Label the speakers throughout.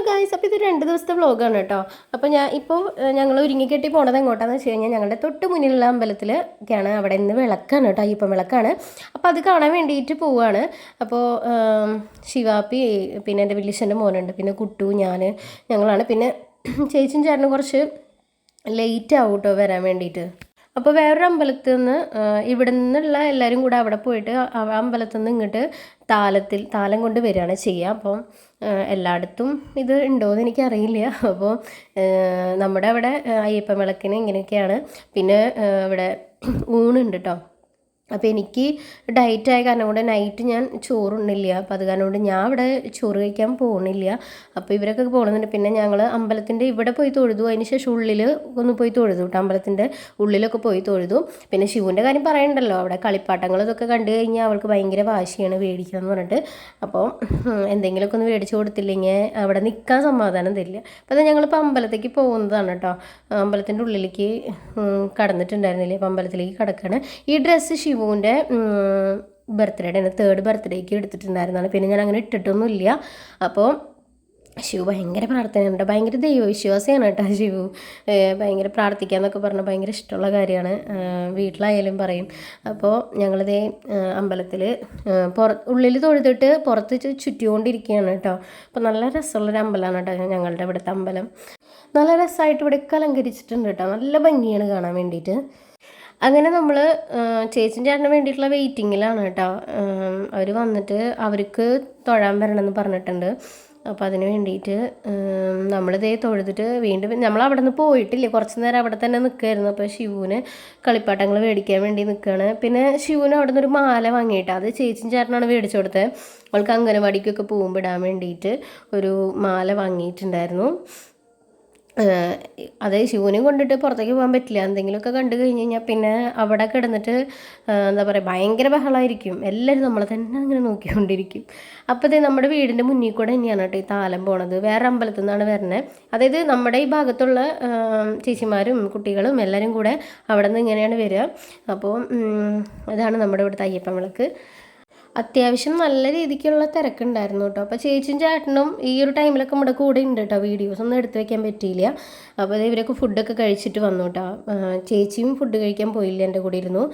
Speaker 1: Guys, അപ്പോൾ ഇത് 2 ദിവസത്തെ വ്ളോഗാണ് കേട്ടോ. അപ്പോൾ ഞങ്ങൾ ഒരുങ്ങിക്കെട്ടി പോണത് എങ്ങോട്ടാണെന്ന് വെച്ച് കഴിഞ്ഞാൽ ഞങ്ങളുടെ തൊട്ട് മുന്നിലുള്ള അമ്പലത്തിലൊക്കെയാണ്. അവിടെ ഇന്ന് വിളക്കാണ് കേട്ടോ, അയ്യപ്പൻ വിളക്കാണ്. അപ്പോൾ അത് കാണാൻ വേണ്ടിയിട്ട് പോവുകയാണ്. അപ്പോൾ ശിവാപ്പി, പിന്നെ എൻ്റെ വലിയച്ഛൻ്റെ മോനുണ്ട്, പിന്നെ കുട്ടു, ഞങ്ങളാണ്. പിന്നെ ചേച്ചിയും ചേട്ടനും കുറച്ച് ലേറ്റ് ആവും കേട്ടോ വരാൻ വേണ്ടിയിട്ട്. അപ്പോൾ വേറൊരു അമ്പലത്തിൽ നിന്ന് ഇവിടെ നിന്നുള്ള എല്ലാവരും കൂടെ അവിടെ പോയിട്ട് അമ്പലത്തിൽ നിന്ന് ഇങ്ങോട്ട് താലം കൊണ്ട് വരികയാണ് ചെയ്യുക. അപ്പം എല്ലായിടത്തും ഇത് ഉണ്ടോയെന്ന് എനിക്കറിയില്ല. അപ്പോൾ നമ്മുടെ അവിടെ അയ്യപ്പൻ വിളക്കിന് ഇങ്ങനെയൊക്കെയാണ്. പിന്നെ ഇവിടെ ഊണുണ്ട് കേട്ടോ. അപ്പോൾ എനിക്ക് ഡയറ്റായ കാരണം കൊണ്ട് നൈറ്റ് ഞാൻ ചോറുണ്ണില്ല. അപ്പോൾ അത് കാരണം കൊണ്ട് ഞാൻ ഇവിടെ ചോറ് കഴിക്കാൻ പോകുന്നില്ല. അപ്പോൾ ഇവരൊക്കെ പോകുന്നുണ്ട്. പിന്നെ ഞങ്ങൾ അമ്പലത്തിൻ്റെ ഇവിടെ പോയി തൊഴുതു. അതിന് ശേഷം ഉള്ളിൽ ഒന്ന് പോയി തൊഴുതു കേട്ടോ. അമ്പലത്തിൻ്റെ ഉള്ളിലൊക്കെ പോയി തൊഴുതു. പിന്നെ ശിവൻ്റെ കാര്യം പറയണ്ടല്ലോ, അവിടെ കളിപ്പാട്ടങ്ങൾ ഇതൊക്കെ കണ്ടു കഴിഞ്ഞാൽ അവൾക്ക് ഭയങ്കര വാശിയാണ് മേടിക്കണം എന്ന് പറഞ്ഞിട്ട്. അപ്പോൾ എന്തെങ്കിലുമൊക്കെ ഒന്ന് മേടിച്ച് കൊടുത്തില്ലെങ്കിൽ അവിടെ നിൽക്കാൻ സമാധാനം തരില്ല. അപ്പോൾ അത് ഞങ്ങളിപ്പോൾ അമ്പലത്തേക്ക് പോകുന്നതാണ് കേട്ടോ. അമ്പലത്തിൻ്റെ ഉള്ളിലേക്ക് കടന്നിട്ടുണ്ടായിരുന്നില്ലേ, അപ്പോൾ അമ്പലത്തിലേക്ക് കിടക്കുകയാണ്. ഈ ഡ്രസ്സ് ശിവുവിൻ്റെ ബർത്ത്ഡേയുടെ 3rd ബർത്ത്ഡേക്ക് എടുത്തിട്ടുണ്ടായിരുന്നതാണ്. പിന്നെ ഞാൻ അങ്ങനെ ഇട്ടിട്ടൊന്നുമില്ല. അപ്പോൾ ശിവ ഭയങ്കര പ്രാർത്ഥനയുണ്ട്, ഭയങ്കര ദൈവവിശ്വാസിയാണ് കേട്ടോ ശിവു. ഭയങ്കര പ്രാർത്ഥിക്കാന്നൊക്കെ പറഞ്ഞാൽ ഭയങ്കര ഇഷ്ടമുള്ള കാര്യമാണ്. വീട്ടിലായാലും പറയും. അപ്പോൾ ഞങ്ങളിതേ അമ്പലത്തിൽ ഉള്ളിൽ തൊഴുതിട്ട് പുറത്ത് ചുറ്റിക്കൊണ്ടിരിക്കുകയാണ് കേട്ടോ. അപ്പോൾ നല്ല രസമുള്ളൊരു അമ്പലമാണ് കേട്ടോ ഞങ്ങളുടെ ഇവിടുത്തെ അമ്പലം. നല്ല രസമായിട്ട് ഇവിടെയൊക്കെ അലങ്കരിച്ചിട്ടുണ്ട് കേട്ടോ. നല്ല ഭംഗിയാണ് കാണാൻ വേണ്ടിയിട്ട്. അങ്ങനെ നമ്മൾ ചേച്ചിയും ചേട്ടന് വേണ്ടിയിട്ടുള്ള വെയിറ്റിങ്ങിലാണ് കേട്ടോ. അവർ വന്നിട്ട് അവർക്ക് തൊഴാൻ വരണമെന്ന് പറഞ്ഞിട്ടുണ്ട്. അപ്പോൾ അതിന് വേണ്ടിയിട്ട് നമ്മളിതേ തൊഴുതിട്ട് വീണ്ടും നമ്മൾ അവിടെ നിന്ന് പോയിട്ടില്ലേ, കുറച്ച് നേരം അവിടെ തന്നെ നിൽക്കുമായിരുന്നു. അപ്പോൾ ശിവുവിന് കളിപ്പാട്ടങ്ങൾ മേടിക്കാൻ വേണ്ടി നിൽക്കുകയാണ്. പിന്നെ ശിവുവിന് അവിടെ നിന്നൊരു മാല വാങ്ങിയിട്ട് അത് ചേച്ചിയും ചേട്ടനാണ് മേടിച്ചു കൊടുത്തത്. അവൾക്ക് അംഗനവാടിക്കൊക്കെ പോകുമ്പോൾ ഇടാൻ വേണ്ടിയിട്ട് ഒരു മാല വാങ്ങിയിട്ടുണ്ടായിരുന്നു. അത് ശിവനെയും കൊണ്ടിട്ട് പുറത്തേക്ക് പോകാൻ പറ്റില്ല. എന്തെങ്കിലുമൊക്കെ കണ്ടു കഴിഞ്ഞ് കഴിഞ്ഞാൽ പിന്നെ അവിടെ കിടന്നിട്ട് എന്താ പറയുക, ഭയങ്കര ബഹളമായിരിക്കും. എല്ലാവരും നമ്മളെ തന്നെ അങ്ങനെ നോക്കിക്കൊണ്ടിരിക്കും. അപ്പോൾ ഇത് നമ്മുടെ വീടിൻ്റെ മുന്നിൽ കൂടെ തന്നെയാണ് കേട്ടോ ഈ താലം പോണത്. വേറെ അമ്പലത്തിൽ നിന്നാണ് വരുന്നത്. അതായത് നമ്മുടെ ഈ ഭാഗത്തുള്ള ചേച്ചിമാരും കുട്ടികളും എല്ലാവരും കൂടെ അവിടെ നിന്ന് ഇങ്ങനെയാണ് വരിക. അപ്പോൾ ഇതാണ് നമ്മുടെ ഇവിടുത്തെ അയ്യപ്പൻ വിളക്ക്. അത്യാവശ്യം നല്ല രീതിക്കുള്ള തിരക്കുണ്ടായിരുന്നു കേട്ടോ. അപ്പോൾ ചേച്ചിയും ചേട്ടനും ഈ ഒരു ടൈമിലൊക്കെ നമ്മുടെ കൂടെ ഉണ്ട് കേട്ടോ. വീഡിയോസ് ഒന്നും എടുത്ത് വെക്കാൻ പറ്റിയില്ല. അപ്പോൾ ഇവരൊക്കെ ഫുഡൊക്കെ കഴിച്ചിട്ട് വന്നു കേട്ടോ. ചേച്ചിയും ഫുഡ് കഴിക്കാൻ പോയില്ല, എൻ്റെ കൂടെ ഇരുന്നു.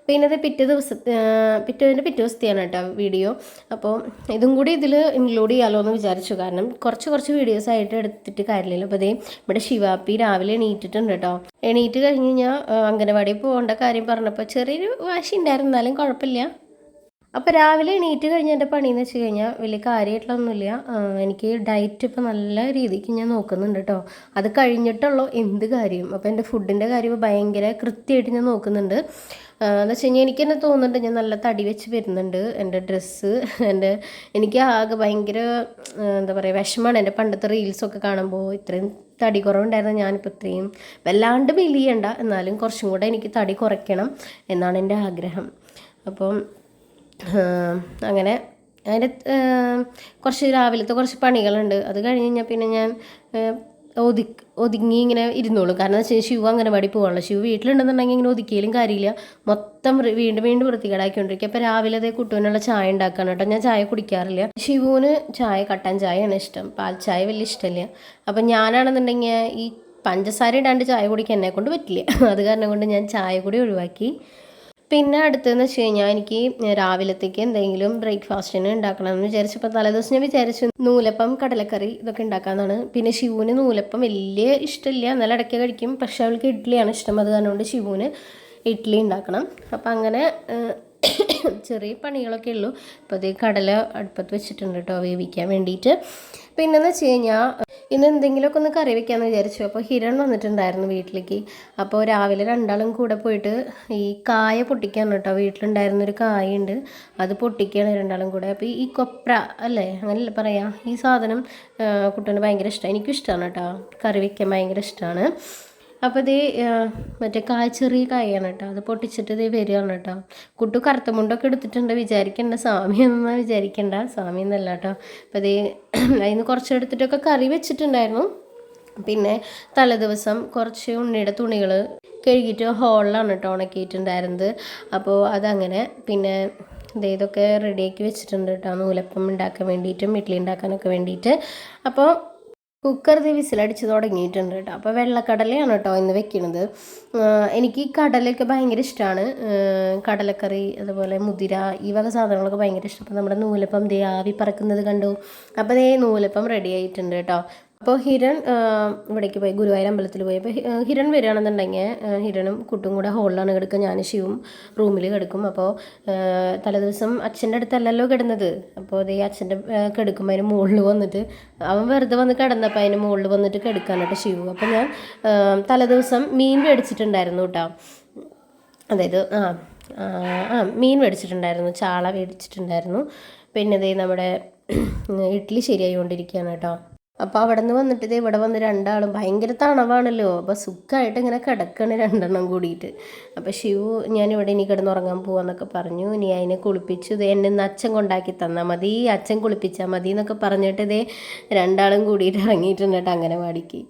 Speaker 1: പിന്നെ അത് പിറ്റേ ദിവസത്തെയാണ് കേട്ടോ വീഡിയോ. അപ്പോൾ ഇതും കൂടി ഇതിൽ ഇൻക്ലൂഡ് ചെയ്യാമല്ലോ എന്ന് വിചാരിച്ചു. കാരണം കുറച്ച് വീഡിയോസ് ആയിട്ട് എടുത്തിട്ട് കാര്യമില്ലല്ലോ. അപ്പോൾ ഇവിടെ ശിവാപ്പി രാവിലെ എണീറ്റിട്ടുണ്ട് കേട്ടോ. എണീറ്റ് കഴിഞ്ഞ് കഴിഞ്ഞാൽ അംഗനവാടിയിൽ പോകേണ്ട കാര്യം പറഞ്ഞപ്പോൾ ചെറിയൊരു വാശി ഉണ്ടായിരുന്നു, എന്നാലും കുഴപ്പമില്ല. അപ്പോൾ രാവിലെ എണീറ്റ് കഴിഞ്ഞ എൻ്റെ പണിയെന്ന് വെച്ച് കഴിഞ്ഞാൽ വലിയ കാര്യമായിട്ടുള്ളൊന്നുമില്ല. എനിക്ക് ഡയറ്റ് ഇപ്പോൾ നല്ല രീതിക്ക് ഞാൻ നോക്കുന്നുണ്ട് കേട്ടോ. അത് കഴിഞ്ഞിട്ടുള്ളൂ എന്ത് കാര്യം. അപ്പോൾ എൻ്റെ ഫുഡിൻ്റെ കാര്യം ഭയങ്കര കൃത്യമായിട്ട് ഞാൻ നോക്കുന്നുണ്ട്. എന്ന് വെച്ച് കഴിഞ്ഞാൽ എനിക്ക് തന്നെ തോന്നുന്നുണ്ട് ഞാൻ നല്ല തടി വെച്ച് വരുന്നുണ്ട്. എൻ്റെ ഡ്രസ്സ് എനിക്ക് ആകെ ഭയങ്കര എന്താ പറയുക വിഷമമാണ്. എൻ്റെ പണ്ടത്തെ റീൽസൊക്കെ കാണുമ്പോൾ ഇത്രയും തടി കുറവുണ്ടായിരുന്നു. ഞാനിപ്പോൾ ഇത്രയും വല്ലാണ്ട് മെലിയണ്ട, എന്നാലും കുറച്ചും കൂടെ എനിക്ക് തടി കുറയ്ക്കണം എന്നാണ് എൻ്റെ ആഗ്രഹം. അപ്പം അങ്ങനെ അതിൻ്റെ കുറച്ച് രാവിലത്തെ കുറച്ച് പണികളുണ്ട്. അത് കഴിഞ്ഞ് കഴിഞ്ഞാൽ പിന്നെ ഞാൻ ഒതുങ്ങി ഇങ്ങനെ ഇരുന്നോളും. കാരണം എന്ന് വെച്ചാൽ ശിവ അംഗനവാടി പോകാനുള്ള ശിവ വീട്ടിലുണ്ടെന്നുണ്ടെങ്കിൽ ഇങ്ങനെ ഒതുക്കിയാലും കാര്യമില്ല, മൊത്തം വീണ്ടും വൃത്തികേടാക്കിക്കൊണ്ടിരിക്കുക. അപ്പോൾ രാവിലെ അതേ കുട്ടുവിനുള്ള ചായ ഉണ്ടാക്കാൻ കേട്ടോ. ഞാൻ ചായ കുടിക്കാറില്ല. ശിവുവിന് കട്ടൻ ചായയാണ് ഇഷ്ടം, പാൽ ചായ വലിയ ഇഷ്ടമില്ല. അപ്പം ഞാനാണെന്നുണ്ടെങ്കിൽ ഈ പഞ്ചസാര ഇടാണ്ട് ചായ കുടിക്കാൻ എന്നെ കൊണ്ട് പറ്റില്ല. അത് കാരണം കൊണ്ട് ഞാൻ ചായ കൂടി ഒഴിവാക്കി. പിന്നെ അടുത്തതെന്ന് വെച്ച് കഴിഞ്ഞാൽ എനിക്ക് രാവിലത്തേക്ക് എന്തെങ്കിലും ബ്രേക്ക്ഫാസ്റ്റിന് ഉണ്ടാക്കണമെന്ന് വിചാരിച്ചപ്പോൾ തലേദിവസം ഞാൻ വിചാരിച്ചു നൂലപ്പം കടലക്കറി ഇതൊക്കെ ഉണ്ടാക്കാമെന്നാണ്. പിന്നെ ശിവുവിന് നൂലപ്പം വലിയ ഇഷ്ടമില്ല, എന്നാലും ഇടയ്ക്ക് കഴിക്കും. പക്ഷേ അവൾക്ക് ഇഡ്ഡലിയാണ് ഇഷ്ടം. അത് കാരണം കൊണ്ട് ശിവുവിന് ഇഡ്ഡലി ഉണ്ടാക്കണം. അപ്പം അങ്ങനെ ചെറിയ പണികളൊക്കെ ഉള്ളൂ. അപ്പോൾ അതേ കടല അടുപ്പത്ത് വെച്ചിട്ടുണ്ട് കേട്ടോ വേവിക്കാൻ വേണ്ടിയിട്ട്. പിന്നെന്ന് വെച്ച് കഴിഞ്ഞാൽ ഇന്ന് എന്തെങ്കിലുമൊക്കെ ഒന്ന് കറി വെക്കാമെന്ന് വിചാരിച്ചു. അപ്പോൾ ഹിരൺ വന്നിട്ടുണ്ടായിരുന്നു വീട്ടിലേക്ക്. അപ്പോൾ രാവിലെ രണ്ടാളും കൂടെ പോയിട്ട് ഈ കായ പൊട്ടിക്കാൻ കേട്ടോ. വീട്ടിലുണ്ടായിരുന്നൊരു കായുണ്ട്, അത് പൊട്ടിക്കുകയാണ് രണ്ടാളും കൂടെ. അപ്പോൾ ഈ കൊപ്ര അല്ലേ, അങ്ങനെയല്ല പറയാം, ഈ സാധനം കുട്ടന് ഭയങ്കര ഇഷ്ടമാണ്. എനിക്കും ഇഷ്ടമാണ് കേട്ടോ, കറി വയ്ക്കാൻ ഭയങ്കര ഇഷ്ടമാണ്. അപ്പോൾ ഇത് മറ്റേ ചെറിയ കായാണ് കേട്ടോ. അത് പൊട്ടിച്ചിട്ട് ഇത് വരികയാണ് കേട്ടോ. കുട്ടു കറുത്ത മുണ്ടൊക്കെ എടുത്തിട്ടുണ്ട്. വിചാരിക്കേണ്ട സ്വാമിയൊന്നും വിചാരിക്കേണ്ട, സ്വാമിയൊന്നല്ല കേട്ടോ. അപ്പോൾ ഇത് അതിന് കുറച്ചെടുത്തിട്ടൊക്കെ കറി വെച്ചിട്ടുണ്ടായിരുന്നു. പിന്നെ തലേദിവസം കുറച്ച് ഉണ്ണിയുടെ തുണികൾ കഴുകിയിട്ട് ഹോളിലാണ് കേട്ടോ ഉണക്കിയിട്ടുണ്ടായിരുന്നത്. അപ്പോൾ അതങ്ങനെ പിന്നെ ഇതൊക്കെ റെഡിയാക്കി വെച്ചിട്ടുണ്ട് കേട്ടോ, നൂലപ്പം ഉണ്ടാക്കാൻ വേണ്ടിയിട്ടും ഇഡ്ഡലി ഉണ്ടാക്കാനൊക്കെ വേണ്ടിയിട്ട്. അപ്പോൾ കുക്കർ വിസിലടിച്ച് തുടങ്ങിയിട്ടുണ്ട് കേട്ടോ. അപ്പോൾ വെള്ളക്കടലയാണ് കേട്ടോ ഇന്ന് വെക്കുന്നത്. എനിക്ക് ഈ കടലയൊക്കെ ഭയങ്കര ഇഷ്ടമാണ്. കടലക്കറി അതുപോലെ മുതിര ഈ വക സാധനങ്ങളൊക്കെ ഭയങ്കര ഇഷ്ടം. അപ്പോൾ നമ്മുടെ നൂലപ്പം ആവി പറക്കുന്നത് കണ്ടു. അപ്പോൾ നൂലപ്പം റെഡി ആയിട്ടുണ്ട് കേട്ടോ. അപ്പോൾ ഹിരൺ ഇവിടേക്ക് പോയി, ഗുരുവായൂർ അമ്പലത്തിൽ പോയി. അപ്പോൾ ഹിരൺ വരികയാണെന്നുണ്ടെങ്കിൽ ഹിരണും കുട്ടും കൂടെ ഹോളിലാണ് കിടക്കുക, ഞാൻ ശിവും റൂമിൽ കിടക്കും. അപ്പോൾ തലേദിവസം അച്ഛൻ്റെ അടുത്തല്ലല്ലോ കിടന്നത്. അപ്പോൾ അച്ഛൻ്റെ കിടക്കുമ്പോൾ അതിന് മുകളിൽ വന്നിട്ട് അവൻ വെറുതെ വന്ന് കിടന്നപ്പോൾ അതിന് മുകളിൽ വന്നിട്ട് കിടക്കാനായിട്ട് ശിവു. അപ്പോൾ ഞാൻ തലേദിവസം മീൻ മേടിച്ചിട്ടുണ്ടായിരുന്നു കേട്ടോ. അതായത് മീൻ മേടിച്ചിട്ടുണ്ടായിരുന്നു, ചാള മേടിച്ചിട്ടുണ്ടായിരുന്നു. പിന്നെ നമ്മുടെ ഇഡ്ഡലി ശരിയായിക്കൊണ്ടിരിക്കുകയാണ് കേട്ടോ. അപ്പോൾ അവിടെ നിന്ന് വന്നിട്ട് ഇവിടെ വന്ന് രണ്ടാളും ഭയങ്കര തണവാണല്ലോ. അപ്പോൾ സുഖമായിട്ട് ഇങ്ങനെ കിടക്കണ് രണ്ടെണ്ണം കൂടിയിട്ട്. അപ്പോൾ ശിവു ഞാനിവിടെ ഇനി കിടന്നുറങ്ങാൻ പോവാന്നൊക്കെ പറഞ്ഞു. ഇനി അതിനെ കുളിപ്പിച്ചു. എന്നെ ഇന്ന് അച്ഛൻ കൊണ്ടാക്കി തന്നാൽ മതി, അച്ഛൻ കുളിപ്പിച്ചാൽ മതി എന്നൊക്കെ പറഞ്ഞിട്ട് രണ്ടാളും കൂടിയിട്ട് ഇറങ്ങിയിട്ടുണ്ട് കേട്ടോ അംഗനവാടിക്ക്.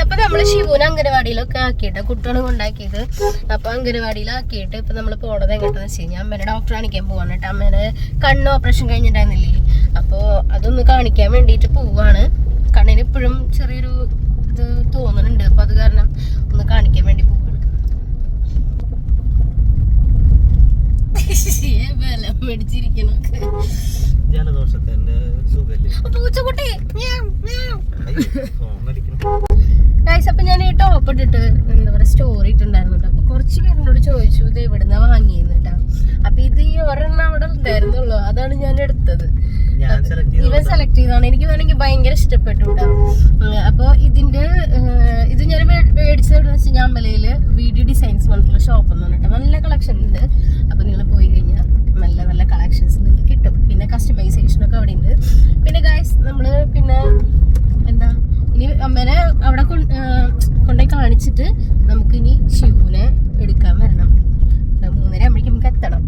Speaker 1: അപ്പോൾ നമ്മൾ ശിവുവിനെ അംഗനവാടിയിലൊക്കെ ആക്കിയിട്ട് കുട്ടികളും കൊണ്ടാക്കിയത്. അപ്പോൾ അംഗനവാടിയിലാക്കിയിട്ട് ഇപ്പോൾ നമ്മൾ പോണത് എങ്ങോട്ടെന്ന് വെച്ച് കഴിഞ്ഞാൽ അമ്മേനെ ഡോക്ടറെ കാണിക്കാൻ പോവാണ് കേട്ടോ. അമ്മേനെ കണ്ണ് ഓപ്പറേഷൻ കഴിഞ്ഞിട്ടുണ്ടായിരുന്നില്ലേ, അപ്പോൾ അതൊന്ന് കാണിക്കാൻ വേണ്ടിയിട്ട് പോവാണ്. കണ്ണിന് ഇപ്പോഴും ചെറിയൊരു ഇത് തോന്നുന്നുണ്ട്. അപ്പോൾ അത് കാരണം ഒന്ന് കാണിക്കാൻ വേണ്ടി പോവാണ്. ബലം മേടിച്ചിരിക്കണം. പൂച്ചക്കുട്ടി അപ്പം ഞാൻ ടോപ്പ് ഇട്ടിട്ട് എന്താ പറയുക സ്റ്റോറി ഇട്ടുണ്ടായിരുന്നു കേട്ടോ. അപ്പോൾ കുറച്ച് പേരിനോട് ചോദിച്ചു ഇത് എവിടുന്നാ വാങ്ങിയെന്ന് കേട്ടോ. അപ്പം ഇത് ഈ ഒരെണ്ണം അവിടെ ഉണ്ടായിരുന്നുള്ളൂ, അതാണ് ഞാൻ എടുത്തത്. ഇവൻ സെലക്ട് ചെയ്തതാണ്. എനിക്ക് വേണമെങ്കിൽ ഭയങ്കര ഇഷ്ടപ്പെട്ടു കേട്ടോ. അപ്പോൾ ഇത് ഞാൻ മേടിച്ചത് എവിടെയെന്ന് വെച്ച് കഴിഞ്ഞാൽ അമ്പലയിൽ വീഡിയോ ഡിസൈൻസ് പറഞ്ഞിട്ടുള്ള ഷോപ്പ് എന്ന് പറഞ്ഞിട്ട് നല്ല കളക്ഷൻ ഉണ്ട്. അപ്പോൾ നിങ്ങൾ പോയി കഴിഞ്ഞാൽ നല്ല നല്ല കളക്ഷൻസ് നിങ്ങൾക്ക് കിട്ടും. പിന്നെ കസ്റ്റമൈസേഷനൊക്കെ അവിടെ ഉണ്ട്. പിന്നെ ഗൈസ് നമ്മൾ പിന്നെ എന്താ ഇനി അമ്മേനെ അവിടെ കൊണ്ടുപോയി കാണിച്ചിട്ട് നമുക്കിനി ശിവുവിനെ എടുക്കാൻ വരണം. 3:30 ആകുമ്പോഴേക്കും നമുക്ക് എത്തണം.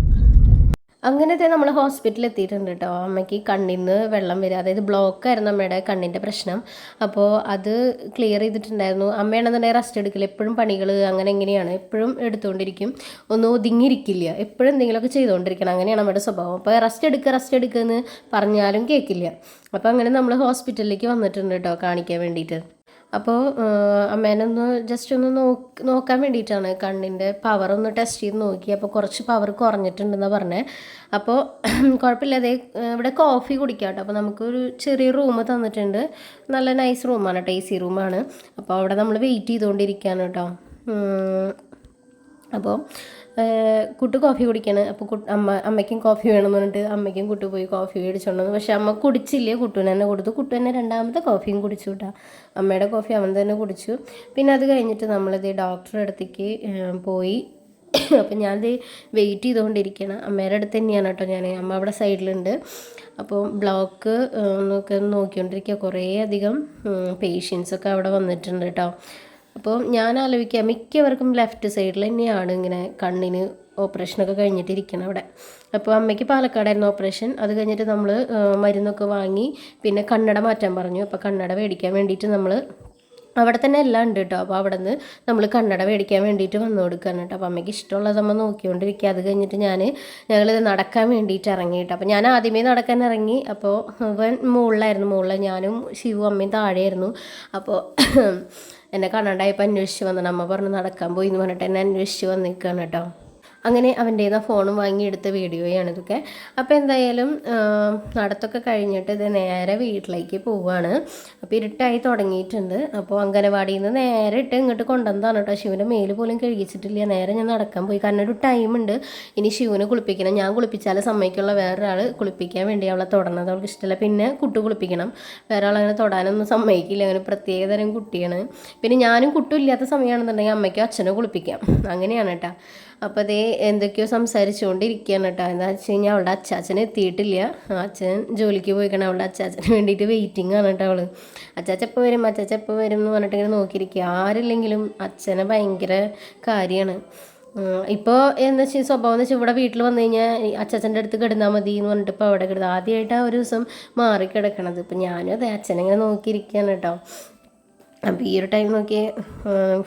Speaker 1: അങ്ങനത്തെ നമ്മൾ ഹോസ്പിറ്റലിൽ എത്തിയിട്ടുണ്ട് കേട്ടോ. അമ്മയ്ക്ക് കണ്ണിൽ നിന്ന് വെള്ളം വരിക, അതായത് ബ്ലോക്കായിരുന്നു അമ്മയുടെ കണ്ണിൻ്റെ പ്രശ്നം. അപ്പോൾ അത് ക്ലിയർ ചെയ്തിട്ടുണ്ടായിരുന്നു. അമ്മയാണെന്നുണ്ടെങ്കിൽ റെസ്റ്റ് എടുക്കില്ല, എപ്പോഴും പണികൾ അങ്ങനെ എങ്ങനെയാണ് എപ്പോഴും എടുത്തുകൊണ്ടിരിക്കും, ഒന്നും ഒതുങ്ങിയിരിക്കില്ല, എപ്പോഴും എന്തെങ്കിലുമൊക്കെ ചെയ്തുകൊണ്ടിരിക്കണം. അങ്ങനെയാണ് അമ്മയുടെ സ്വഭാവം. അപ്പോൾ റെസ്റ്റ് എടുക്കുക എന്ന് പറഞ്ഞാലും കേൾക്കില്ല. അപ്പോൾ അങ്ങനെ നമ്മൾ ഹോസ്പിറ്റലിലേക്ക് വന്നിട്ടുണ്ട് കേട്ടോ കാണിക്കാൻ വേണ്ടിയിട്ട്. അപ്പോൾ അമ്മേനൊന്ന് ജസ്റ്റ് ഒന്ന് നോക്കാൻ വേണ്ടിയിട്ടാണ്, കണ്ണിൻ്റെ പവർ ഒന്ന് ടെസ്റ്റ് ചെയ്ത് നോക്കി. അപ്പോൾ കുറച്ച് പവർ കുറഞ്ഞിട്ടുണ്ടെന്നാണ് പറഞ്ഞത്. അപ്പോൾ കുഴപ്പമില്ലാതെ ഇവിടെ കോഫി കുടിക്കാം കേട്ടോ. അപ്പോൾ നമുക്കൊരു ചെറിയ റൂം തന്നിട്ടുണ്ട്, നല്ല നൈസ് റൂമാണ് കേട്ടോ, AC റൂമാണ്. അപ്പോൾ അവിടെ നമ്മൾ വെയിറ്റ് ചെയ്തുകൊണ്ടിരിക്കുകയാണ് കേട്ടോ. അപ്പോൾ കുട്ടു കോഫി കുടിക്കണം. അപ്പോൾ അമ്മയ്ക്കും കോഫി വേണമെന്ന് പറഞ്ഞിട്ട് അമ്മയ്ക്കും കുട്ടു പോയി കോഫി മേടിച്ചോണ്ടെന്ന്. പക്ഷെ അമ്മ കുടിച്ചില്ല, കുട്ടുവിന് തന്നെ കൊടുത്തു. കുട്ടു തന്നെ രണ്ടാമത്തെ കോഫിയും കുടിച്ചു കേട്ടോ. അമ്മയുടെ കോഫി അവൻ തന്നെ കുടിച്ചു. പിന്നെ അത് കഴിഞ്ഞിട്ട് നമ്മളിത് ഡോക്ടറുടെ അടുത്തേക്ക് പോയി. അപ്പം ഞാനത് വെയിറ്റ് ചെയ്തുകൊണ്ടിരിക്കുകയാണ്. അമ്മയുടെ അടുത്ത് തന്നെയാണ് കേട്ടോ ഞാൻ. അമ്മ അവിടെ സൈഡിലുണ്ട്. അപ്പോൾ ബ്ലോക്ക് നോക്കിക്കൊണ്ടിരിക്കുക. കുറേ അധികം പേഷ്യൻസൊക്കെ അവിടെ വന്നിട്ടുണ്ട് കേട്ടോ. അപ്പോൾ ഞാൻ ആലോചിക്കുക മിക്കവർക്കും ലെഫ്റ്റ് സൈഡിൽ തന്നെയാണ് ഇങ്ങനെ കണ്ണിന് ഓപ്പറേഷനൊക്കെ കഴിഞ്ഞിട്ടിരിക്കണം അവിടെ. അപ്പോൾ അമ്മയ്ക്ക് പാലക്കാടായിരുന്നു ഓപ്പറേഷൻ. അത് കഴിഞ്ഞിട്ട് നമ്മൾ മരുന്നൊക്കെ വാങ്ങി പിന്നെ കണ്ണട മാറ്റാൻ പറഞ്ഞു. അപ്പോൾ കണ്ണട മേടിക്കാൻ വേണ്ടിയിട്ട് നമ്മൾ അവിടെ തന്നെ എല്ലാം ഉണ്ട് കേട്ടോ. അപ്പോൾ അവിടെ നിന്ന് നമ്മൾ കണ്ണട മേടിക്കാൻ വേണ്ടിയിട്ട് വന്നു കൊടുക്കുകയാണ് കേട്ടോ. അപ്പോൾ അമ്മയ്ക്ക് ഇഷ്ടമുള്ളത് നമ്മൾ നോക്കിക്കൊണ്ടിരിക്കുക. അത് കഴിഞ്ഞിട്ട് ഞങ്ങളിത് നടക്കാൻ വേണ്ടിയിട്ട് ഇറങ്ങി കേട്ടോ. അപ്പോൾ ഞാൻ ആദ്യമേ നടക്കാൻ ഇറങ്ങി. അപ്പോൾ അവൻ മുകളിൽ ഞാനും ശിവു അമ്മയും താഴെയായിരുന്നു. അപ്പോൾ എന്നെ കാണാണ്ടായപ്പോൾ അന്വേഷിച്ച് വന്നിട്ട് അമ്മ പറഞ്ഞു നടക്കാൻ പോയി എന്ന് പറഞ്ഞിട്ട് എന്നെ അന്വേഷിച്ച് വന്നിരിക്കുകയാണ് കേട്ടോ. അങ്ങനെ അവൻ്റെ ഫോണും വാങ്ങി എടുത്ത വീഡിയോയാണ് ഇതൊക്കെ. അപ്പോൾ എന്തായാലും നടത്തൊക്കെ കഴിഞ്ഞിട്ട് ഇത് നേരെ വീട്ടിലേക്ക് പോവുകയാണ്. അപ്പോൾ ഇരുട്ടായി തുടങ്ങിയിട്ടുണ്ട്. അപ്പോൾ അംഗനവാടിയിൽ നിന്ന് നേരെ ഇട്ട് ഇങ്ങോട്ട് കൊണ്ടുവന്നതാണ് കേട്ടോ. ശിവൻ്റെ മേല് പോലും കഴുകിച്ചിട്ടില്ല. നേരെ ഞാൻ നടക്കാൻ പോയി. കാരണം ഒരു ടൈമുണ്ട്. ഇനി ശിവനെ കുളിപ്പിക്കണം. ഞാൻ കുളിപ്പിച്ചാൽ സമ്മതിക്കുള്ള വേറൊരാൾ കുളിപ്പിക്കാൻ വേണ്ടി അവളെ തൊടണത് അവൾക്ക് ഇഷ്ടമല്ല. പിന്നെ കുട്ടു കുളിപ്പിക്കണം. വേറെ ആളങ്ങനെ തൊടാനൊന്നും സമ്മതിക്കില്ല. അങ്ങനെ പ്രത്യേകതരം കുട്ടിയാണ്. പിന്നെ ഞാനും കുട്ടില്ലാത്ത സമയമാണെന്നുണ്ടെങ്കിൽ അമ്മയ്ക്കോ അച്ഛനോ കുളിപ്പിക്കാം. അങ്ങനെയാണ് കേട്ടോ. അപ്പോൾ അതേ എന്തൊക്കെയോ സംസാരിച്ചുകൊണ്ടിരിക്കുകയാണ് കേട്ടോ. എന്താ വെച്ച് കഴിഞ്ഞാൽ അവളുടെ അച്ചാച്ചൻ എത്തിയിട്ടില്ല. അച്ഛൻ ജോലിക്ക് പോയിക്കണം. അവളുടെ അച്ചാച്ചന് വേണ്ടിയിട്ട് വെയിറ്റിംഗ് ആണ് കേട്ടോ അവൾ. അച്ചാച്ച എപ്പോൾ വരും എന്ന് പറഞ്ഞിട്ട് ഇങ്ങനെ നോക്കിയിരിക്കുക. ആരില്ലെങ്കിലും അച്ഛനെ ഭയങ്കര കാര്യമാണ്. ഇപ്പോൾ എന്താ വെച്ചാൽ സ്വഭാവം എന്ന് വെച്ചാൽ ഇവിടെ വീട്ടിൽ വന്നു കഴിഞ്ഞാൽ അച്ചാച്ചൻ്റെ അടുത്ത് കിടന്നാൽ മതി എന്ന് പറഞ്ഞിട്ട് ഇപ്പോൾ അവിടെ കിടന്നത്. ആദ്യമായിട്ടാണ് ഒരു ദിവസം മാറിക്കിടക്കണത്. ഇപ്പം ഞാനും അതെ അച്ഛനെങ്ങനെ നോക്കിയിരിക്കുകയാണ് കേട്ടോ. അപ്പോൾ ഈ ഒരു ടൈം നോക്കി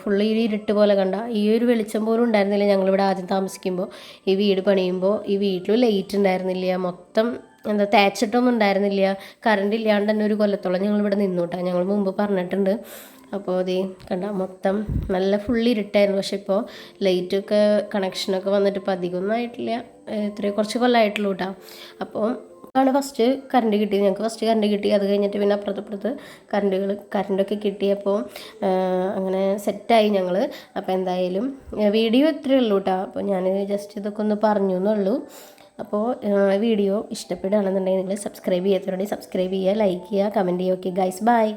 Speaker 1: ഫുള്ള് ഈ ഇരുട്ട് പോലെ കണ്ട ഈ ഒരു വെളിച്ചം പോലും ഉണ്ടായിരുന്നില്ല. ഞങ്ങളിവിടെ ആദ്യം താമസിക്കുമ്പോൾ ഈ വീട് പണിയുമ്പോൾ ഈ വീട്ടിലും ലൈറ്റ് ഉണ്ടായിരുന്നില്ല. മൊത്തം എന്താ തേച്ചിട്ടൊന്നും ഉണ്ടായിരുന്നില്ല. കറണ്ട് ഇല്ലാണ്ട് തന്നെ ഒരു കൊല്ലത്തോളം ഞങ്ങൾ ഇവിടെ നിന്നു കേട്ടോ. ഞങ്ങൾ മുമ്പ് പറഞ്ഞിട്ടുണ്ട്. അപ്പോൾ അത് കണ്ട മൊത്തം നല്ല ഫുള്ളി ഇരുട്ടായിരുന്നു. പക്ഷെ ഇപ്പോൾ ലൈറ്റൊക്കെ കണക്ഷനൊക്കെ വന്നിട്ട് ഇപ്പോൾ അധികമൊന്നും ആയിട്ടില്ല. ഇത്രയും കുറച്ച് കൊല്ലമായിട്ടുള്ളൂ കേട്ടോ. അപ്പോൾ ആണ് ഫസ്റ്റ് കറണ്ട് കിട്ടിയത്. ഞങ്ങൾക്ക് ഫസ്റ്റ് കറണ്ട് കിട്ടി. അത് കഴിഞ്ഞിട്ട് പിന്നെ അപ്പുറത്ത് കറണ്ടൊക്കെ കിട്ടിയപ്പോൾ അങ്ങനെ സെറ്റായി ഞങ്ങൾ. അപ്പോൾ എന്തായാലും വീഡിയോ ഇത്രയേ ഉള്ളൂ കേട്ടോ. അപ്പോൾ ഞാൻ ജസ്റ്റ് ഇതൊക്കെ ഒന്ന് പറഞ്ഞു എന്നുള്ളൂ. അപ്പോൾ വീഡിയോ ഇഷ്ടപ്പെടുകയാണെന്നുണ്ടെങ്കിൽ നിങ്ങൾ സബ്സ്ക്രൈബ് ചെയ്യാത്തവരുണ്ടെങ്കിൽ സബ്സ്ക്രൈബ് ചെയ്യുക, ലൈക്ക് ചെയ്യുക, കമൻറ്റ് ചെയ്യുക. Okay guys, by.